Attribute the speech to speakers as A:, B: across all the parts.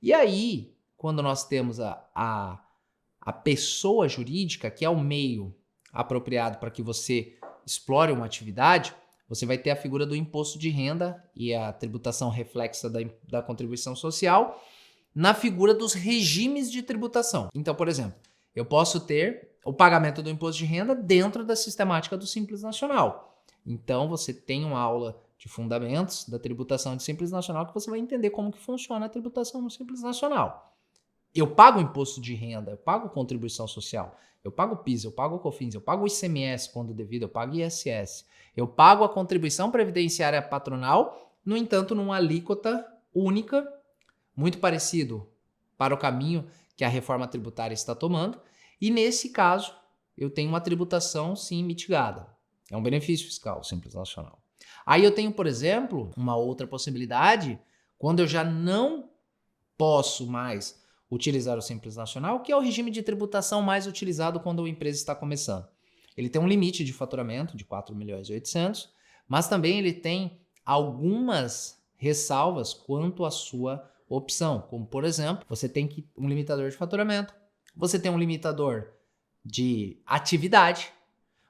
A: E aí, quando nós temos a pessoa jurídica, que é o meio apropriado para que você explore uma atividade, você vai ter a figura do imposto de renda e a tributação reflexa da contribuição social na figura dos regimes de tributação. Então, por exemplo, eu posso ter o pagamento do imposto de renda dentro da sistemática do Simples Nacional. Então, você tem uma aula de fundamentos da tributação de Simples Nacional que você vai entender como que funciona a tributação no Simples Nacional. Eu pago imposto de renda, eu pago contribuição social, eu pago PIS, eu pago COFINS, eu pago ICMS quando devido, eu pago ISS, eu pago a contribuição previdenciária patronal, no entanto, numa alíquota única, muito parecido para o caminho que a reforma tributária está tomando, e nesse caso, eu tenho uma tributação sim mitigada. É um benefício fiscal, Simples Nacional. Aí eu tenho, por exemplo, uma outra possibilidade, quando eu já não posso mais utilizar o Simples Nacional, que é o regime de tributação mais utilizado quando a empresa está começando. Ele tem um limite de faturamento de 4.800.000, mas também ele tem algumas ressalvas quanto à sua opção, como por exemplo, você tem um limitador de faturamento, você tem um limitador de atividade,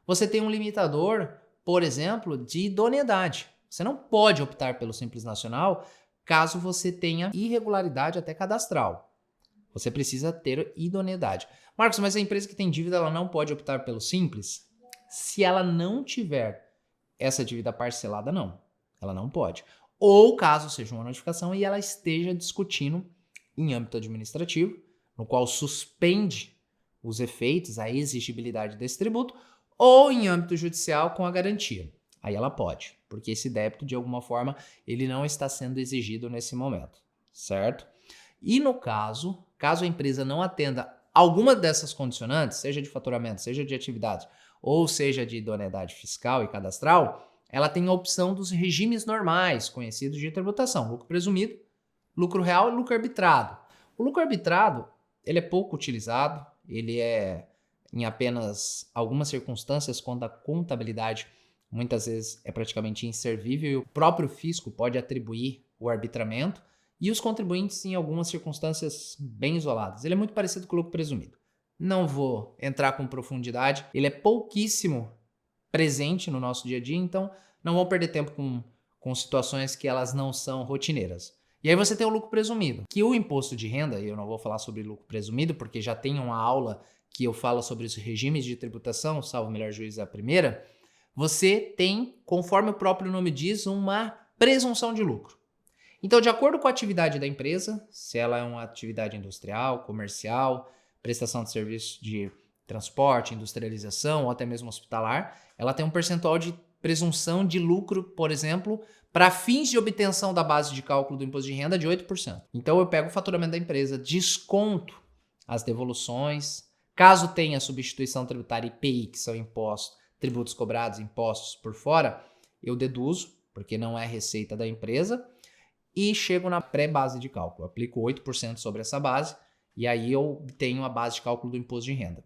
A: você tem um limitador, por exemplo, de idoneidade. Você não pode optar pelo Simples Nacional caso você tenha irregularidade até cadastral. Você precisa ter idoneidade. Marcos, mas a empresa que tem dívida, ela não pode optar pelo Simples? Se ela não tiver essa dívida parcelada, não. Ela não pode. Ou caso seja uma notificação e ela esteja discutindo em âmbito administrativo, no qual suspende os efeitos, a exigibilidade desse tributo, ou em âmbito judicial com a garantia. Aí ela pode, porque esse débito, de alguma forma, ele não está sendo exigido nesse momento, certo? E no caso a empresa não atenda alguma dessas condicionantes, seja de faturamento, seja de atividade, ou seja de idoneidade fiscal e cadastral, ela tem a opção dos regimes normais, conhecidos de tributação, lucro presumido, lucro real e lucro arbitrado. O lucro arbitrado, ele é pouco utilizado, ele é em apenas algumas circunstâncias quando a contabilidade muitas vezes é praticamente inservível e o próprio fisco pode atribuir o arbitramento e os contribuintes em algumas circunstâncias bem isoladas. Ele é muito parecido com o lucro presumido. Não vou entrar com profundidade, ele é pouquíssimo presente no nosso dia a dia, então não vamos perder tempo com situações que elas não são rotineiras. E aí você tem o lucro presumido, que o imposto de renda, e eu não vou falar sobre lucro presumido, porque já tem uma aula que eu falo sobre os regimes de tributação, salvo o melhor juízo é a primeira, você tem, conforme o próprio nome diz, uma presunção de lucro. Então, de acordo com a atividade da empresa, se ela é uma atividade industrial, comercial, prestação de serviço de transporte, industrialização ou até mesmo hospitalar, ela tem um percentual de presunção de lucro, por exemplo, para fins de obtenção da base de cálculo do imposto de renda de 8%. Então, eu pego o faturamento da empresa, desconto as devoluções, caso tenha substituição tributária IPI, que são impostos, tributos cobrados, impostos por fora, eu deduzo, porque não é receita da empresa, e chego na pré-base de cálculo. Eu aplico 8% sobre essa base e aí eu tenho a base de cálculo do imposto de renda.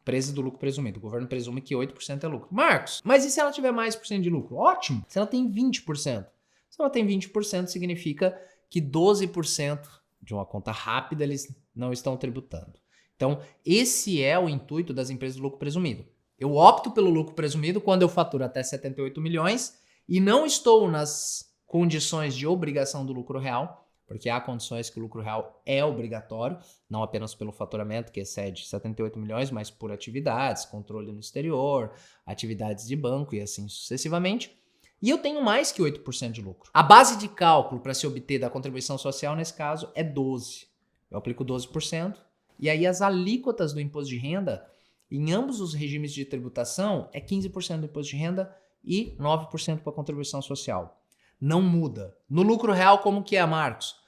A: Preço do lucro presumido. O governo presume que 8% é lucro. Marcos, mas e se ela tiver mais por cento de lucro? Ótimo. Se ela tem 20%. Se ela tem 20%, significa que 12% de uma conta rápida eles não estão tributando. Então, esse é o intuito das empresas do lucro presumido. Eu opto pelo lucro presumido quando eu faturo até 78 milhões e não estou nas condições de obrigação do lucro real, porque há condições que o lucro real é obrigatório, não apenas pelo faturamento, que excede 78 milhões, mas por atividades, controle no exterior, atividades de banco e assim sucessivamente. E eu tenho mais que 8% de lucro. A base de cálculo para se obter da contribuição social, nesse caso, é 12%. Eu aplico 12%, e aí as alíquotas do imposto de renda, em ambos os regimes de tributação, é 15% do imposto de renda e 9% para a contribuição social. Não muda. No lucro real, como que é, Marcos?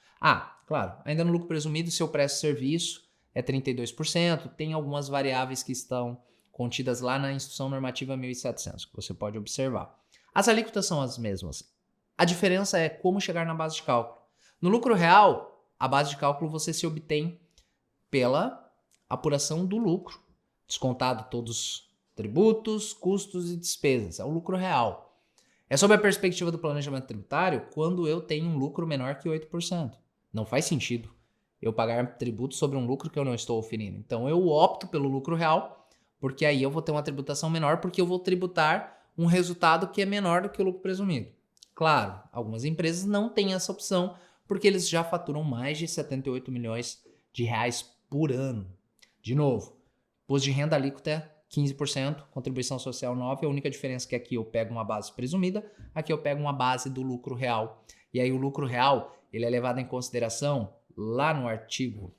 A: Claro, ainda no lucro presumido, se eu presto serviço, é 32%. Tem algumas variáveis que estão contidas lá na Instrução Normativa 1700, que você pode observar. As alíquotas são as mesmas. A diferença é como chegar na base de cálculo. No lucro real, a base de cálculo você se obtém pela apuração do lucro, descontado todos os tributos, custos e despesas. É o lucro real. É sob a perspectiva do planejamento tributário quando eu tenho um lucro menor que 8%. Não faz sentido eu pagar tributo sobre um lucro que eu não estou oferindo. Então eu opto pelo lucro real, porque aí eu vou ter uma tributação menor, porque eu vou tributar um resultado que é menor do que o lucro presumido. Claro, algumas empresas não têm essa opção, porque eles já faturam mais de 78 milhões de reais por ano. De novo, imposto de renda alíquota é 15%, contribuição social 9%, a única diferença é que aqui eu pego uma base presumida, aqui eu pego uma base do lucro real. E aí o lucro real, ele é levado em consideração lá no artigo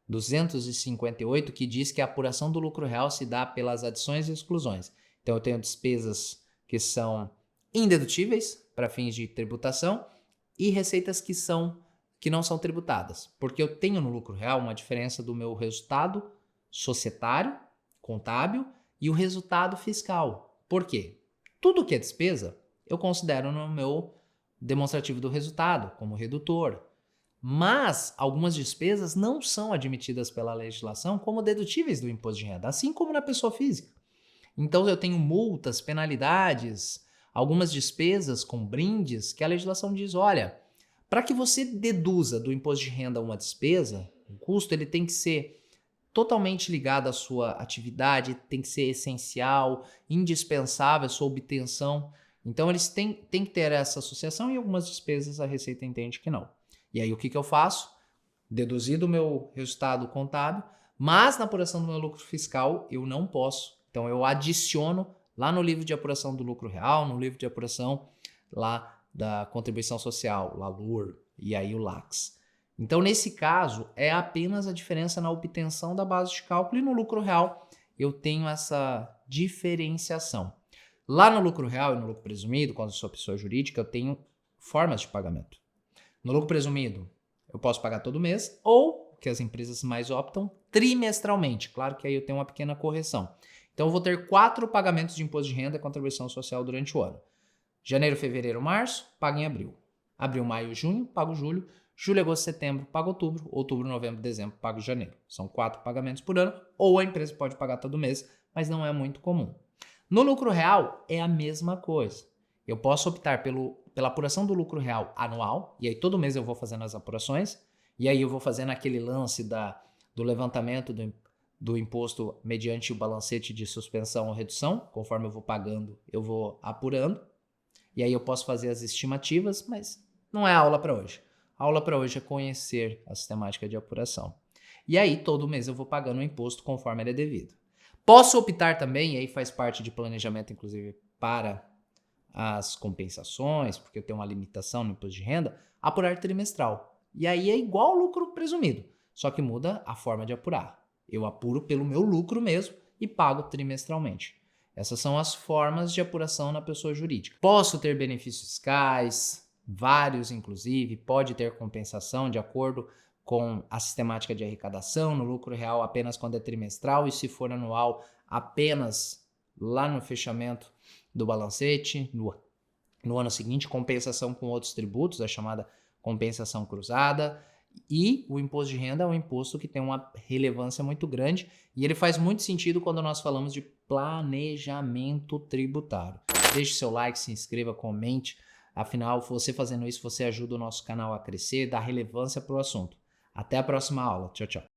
A: 258, que diz que a apuração do lucro real se dá pelas adições e exclusões. Então eu tenho despesas que são indedutíveis para fins de tributação e receitas que não são tributadas, porque eu tenho no lucro real uma diferença do meu resultado societário, contábil e o resultado fiscal. Por quê? Tudo que é despesa eu considero no meu demonstrativo do resultado como redutor. Mas algumas despesas não são admitidas pela legislação como dedutíveis do imposto de renda, assim como na pessoa física. Então eu tenho multas, penalidades, algumas despesas com brindes que a legislação diz, olha, para que você deduza do imposto de renda uma despesa, um custo, ele tem que ser totalmente ligado à sua atividade, tem que ser essencial, indispensável à sua obtenção. Então eles têm que ter essa associação e algumas despesas a Receita entende que não. E aí o que eu faço? Deduzir do meu resultado contábil, mas na apuração do meu lucro fiscal eu não posso. Então eu adiciono lá no livro de apuração do lucro real, no livro de apuração lá da contribuição social, LALUR, e aí o LACS. Então nesse caso é apenas a diferença na obtenção da base de cálculo e no lucro real eu tenho essa diferenciação. Lá no lucro real e no lucro presumido, quando eu sou pessoa jurídica, eu tenho formas de pagamento. No lucro presumido, eu posso pagar todo mês ou, que as empresas mais optam, trimestralmente. Claro que aí eu tenho uma pequena correção. Então eu vou ter 4 pagamentos de imposto de renda e contribuição social durante o ano. Janeiro, fevereiro, março, pago em abril. Abril, maio, junho, pago julho. Julho, agosto, setembro, pago outubro. Outubro, novembro, dezembro, pago janeiro. São 4 pagamentos por ano, ou a empresa pode pagar todo mês, mas não é muito comum. No lucro real, é a mesma coisa. Eu posso optar pela apuração do lucro real anual, e aí todo mês eu vou fazendo as apurações, e aí eu vou fazendo aquele lance do levantamento do imposto mediante o balancete de suspensão ou redução, conforme eu vou pagando, eu vou apurando, e aí eu posso fazer as estimativas, mas não é aula para hoje. A aula para hoje é conhecer a sistemática de apuração. E aí todo mês eu vou pagando o imposto conforme ele é devido. Posso optar também, e aí faz parte de planejamento, inclusive, para as compensações, porque eu tenho uma limitação no imposto de renda, apurar trimestral. E aí é igual ao lucro presumido, só que muda a forma de apurar. Eu apuro pelo meu lucro mesmo e pago trimestralmente. Essas são as formas de apuração na pessoa jurídica. Posso ter benefícios fiscais, vários inclusive, pode ter compensação de acordo com a sistemática de arrecadação, no lucro real apenas quando é trimestral e se for anual apenas lá no fechamento do balancete, no ano seguinte, compensação com outros tributos, a chamada compensação cruzada, e o imposto de renda é um imposto que tem uma relevância muito grande e ele faz muito sentido quando nós falamos de planejamento tributário. Deixe seu like, se inscreva, comente, afinal, você fazendo isso, você ajuda o nosso canal a crescer, dá relevância para o assunto. Até a próxima aula. Tchau, tchau.